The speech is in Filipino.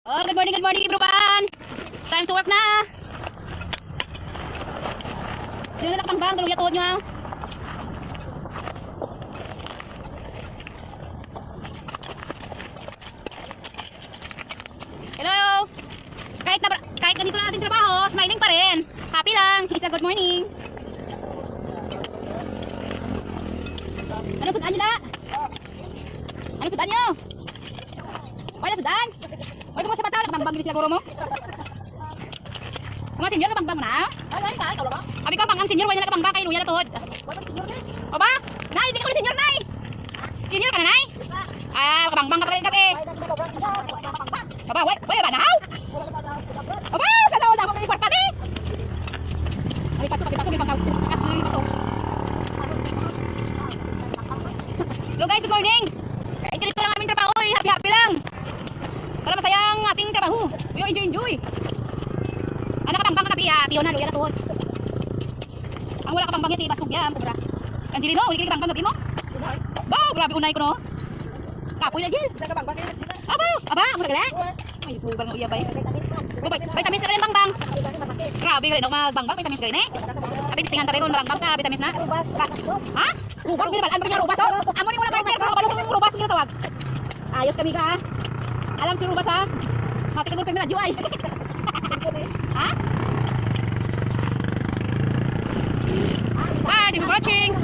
Oh, good morning, Ibruban. Time to work na. Sino na nakapang daluya tuhod nyo. Hello. Kahit ganito na ating trabaho, smiling pa rin. Happy lang. Isa good morning. Ano sudan nyo da? Ano sudan nyo? Wala sudan? Oy, kung sa bataw, nakabangbang din sila guro mo. Mga senior, nakabangbang mo na? Ay, ikaw lang ba? Abi ka, ang senior, wala na nakabangbang kay Luya na tuhod. O ba? Nay, hindi ka ulit senior, Nay. Senior ka na, Nay? Ah, nakabangbang ka pala rin gabi. Aba, wait, ba nahaw? Aba, sa daw na ako may kwarta ni. Ay, pato, may pangkaw. Pakas mo yung pato. Hello guys, good morning. Kahit ganito lang aming trabaho, happy lang. Para masayang ating trabaho. Uy, enjoy. Ano ka pangbang katabi ha? Piyo na, Luya na tuhod. Ang wala ka pangbang iti, bas kong biyam, kubra. Ang jili no, wili ka pangbang gabi mo? Ba, grabe unay ko no. Kapoy na gil. Aba, mura gala. Ay, bubar nga uyabay. Vitamins na rin bangbang. Grabe ka rin ako magbangbang, vitamins ka rin eh. Sabi, tingan tabi ko mabangbang ka, vitamins na. Ha? Rubar, ano ba niya rubas oh? Amo ni mo na barber, pero rubas yung tawag. Ayos kami ka ha. Alam si Rubas ha? Mati ka doon kami na Juay. Ha? Bye, thank you for watching.